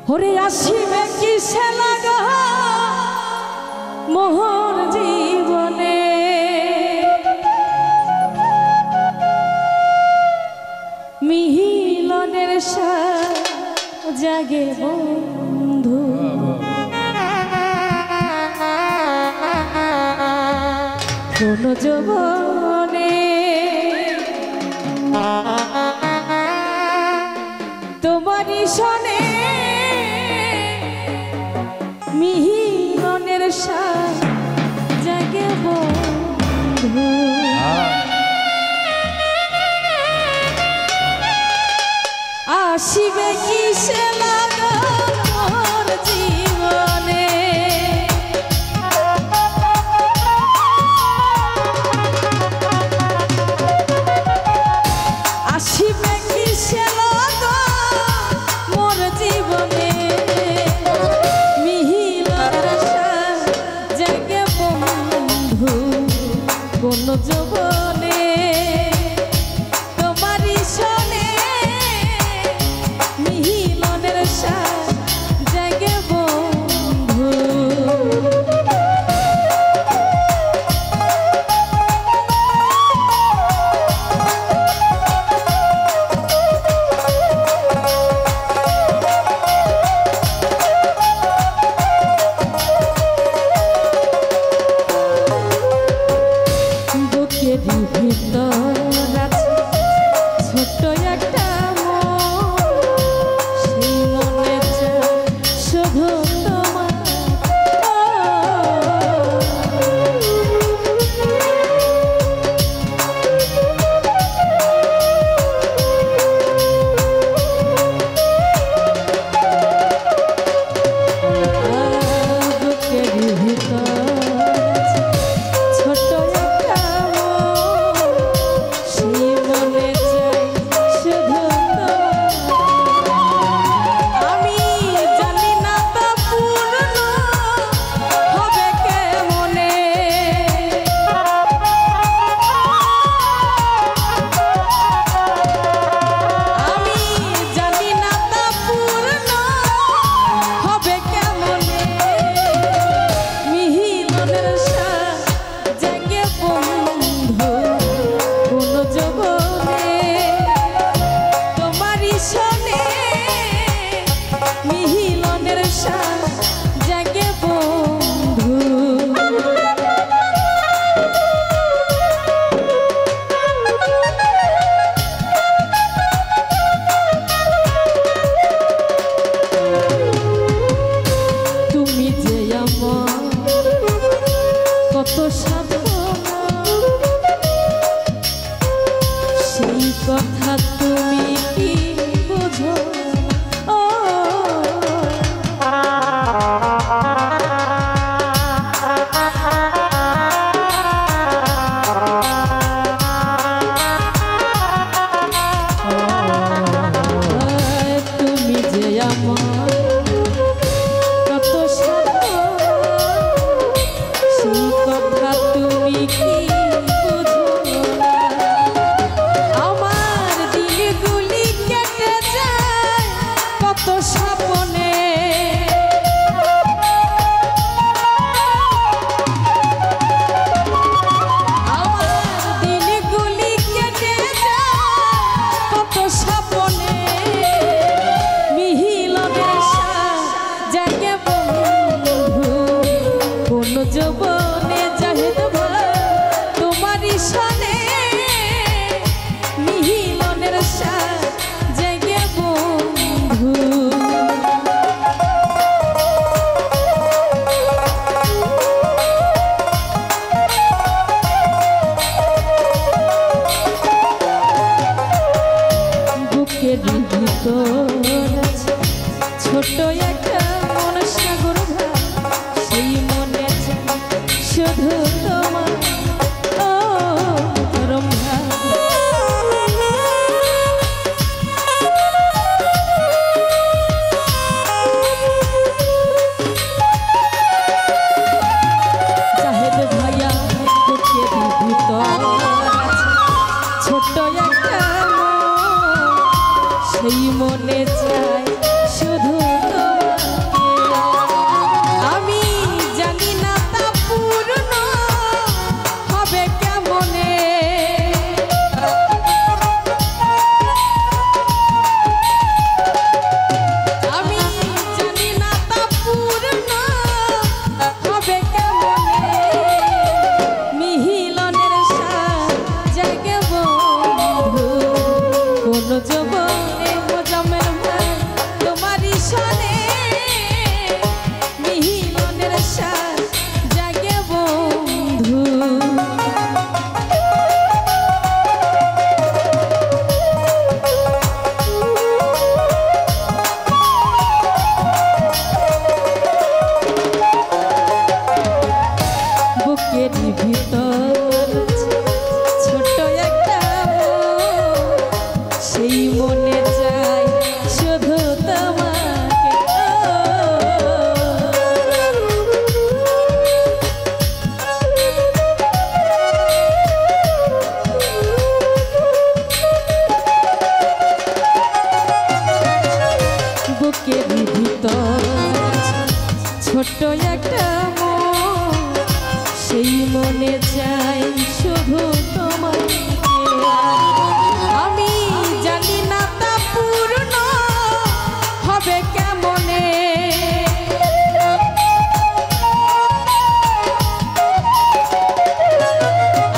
ওরে আসিবে কিসে লাগা মোহর জীবনে মিহিলনের জাগে বন্ধু কোন যৌবনে তোমারই শোনে মিহিলনের জাগে বন্ধু আসিবে কিসে লাগা মোর জীবনে আসিবে কিসে লাগা মোর জীবনে মিহিলনের জাগে বন্ধু কোন যৌবনে তোমারই শোনে মিহিলনের জাগে বন্ধু বুকের ভিতর আছে ছোট্ট একটা সেই মনে শুধু তোমার বুকের ভিতর ছোট্ট একটা সেই মনে চাই শুধু আমি জানি না তা পূর্ণ হবে কেমনে আমি জানি না তা পূর্ণ হবে কেমনে মিহিলনের জাগে বন্ধু কোন যৌবনে তোমারই শোনে মিহিলনের জাগে বন্ধু তুমি যে আমার কত সাধনা সেই কথা তুমি কি বুঝো ও তুমি যে আমার কত সাধনা সেই কথা তুমি কি বুঝো না আমার দিলগুলি কেটে যায় কত স্বপ্নে আমার দিলগুলি কেটে যায় কত স্বপ্নে মিহিলনের জাগে বন্ধু কোন যৌবনে জাহেদ ভাই তোমারই শোনে মিহিলনের জাগে বন্ধু বুকের ভিতর আছে ছোট্ট একটা মন সাগর ভাই সেই মনে শুধু তোমার ও রম্ভা জাহেদ ভাইয়া বুকের ভিতর আছে ছোট্ট একটা সেই মনে চাই শুধু তোমাকে বুকের ভিতর ছোট্ট একটা মন, সেই মনে চাই শুধু তোমাকে। আমি জানি না তা পূর্ণ হবে কেমনে,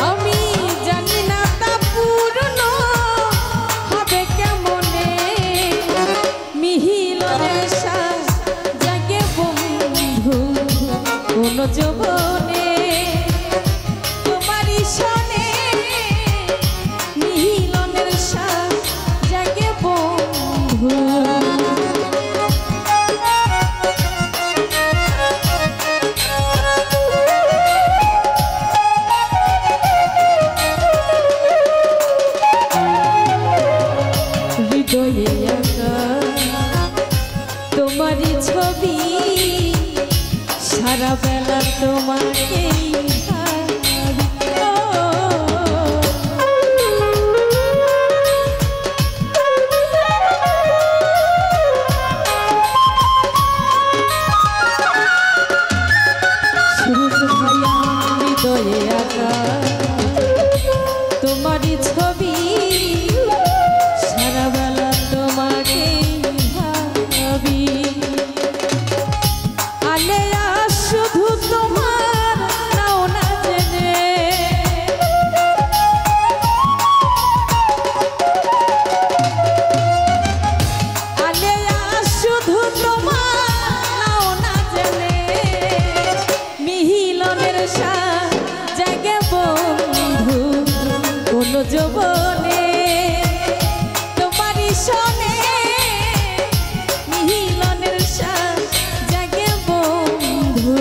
আমি জানি না তা পূর্ণ হবে কেমনে। মিহিলনের শ্বাস জাগে বন্ধু কোন যৌবনে, তোমারই শোনে মিহিলনের শ্বাস জাগে বন্ধু। হৃদয়ে আঁকা তোমারই ছবি, সারা বেলা তোমাকেই ভাবি। সূরজ ভাইয়া হৃদয়ে আঁকা তোমারই ছবি, সারা বেলা তোমাকেই ভাবি। আলেয়া শুধু তোমার নাও না জেনে, আলেয়া শুধু তোমার নাও না জেনে। মিহিলনের শ্বাস জাগে বন্ধু কোন যৌবনে, তোমারই শোনে মিহিলনের শ্বাস জাগে বন্ধু।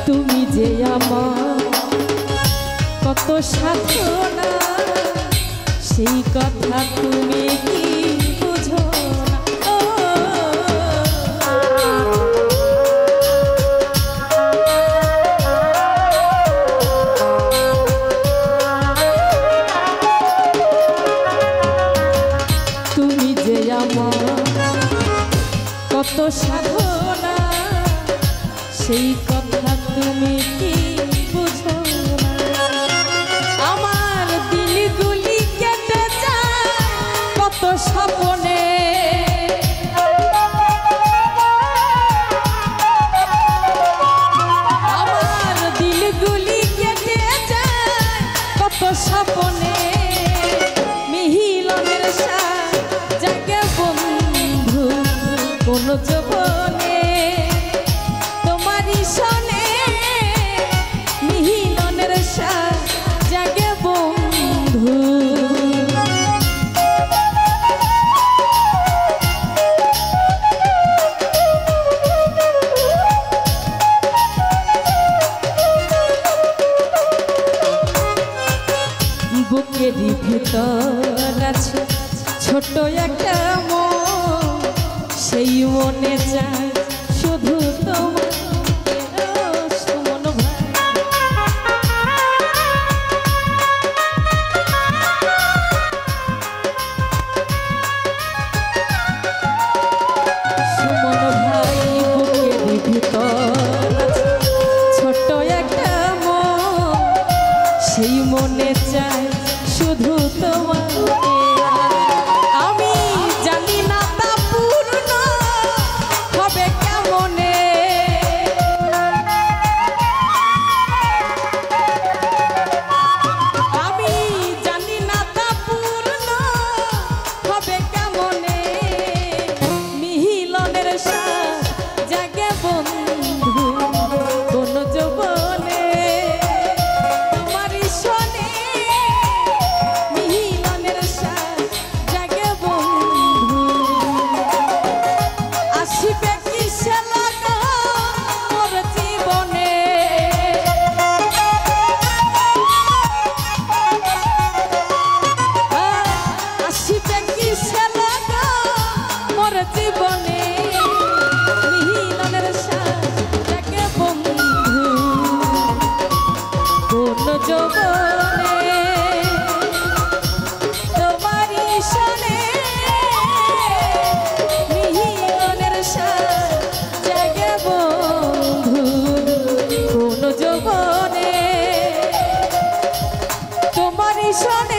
তুমি যে আমার কত সাধনা, সেই কথা তুমি কি বুঝো না? ও তুমি যে আমার কত সাধনা, সেই কথা তুমি কি বুঝো না? আমার দিলগুলি কেটে যায় কত স্বপ্নে, আমার দিলগুলি কেটে যায় কত স্বপ্নে। মিহিলনের শ্বাস জাগে বন্ধু কোন যৌবনে, তোমারই শোনে মিহিলনের শ্বাস জাগে বন্ধু। বুকের ভিতর আছে ছোট একটা মন, সেই মনে চায় শুধু তোমাকে। সুমন ভাই সুমন ভাই বুকের ভিতর আছে ছোট একটা মন, সেই মনে চায় শুধু তোমাকে। আমি জানি না তা পূর্ণ হবে জীবনে মিলনের সাথ জাগে বন্ধু কোন যৌবনে তোমারই সনে মিলনের সাথ জাগে বন্ধু কোন যৌবনে তোমারই সনে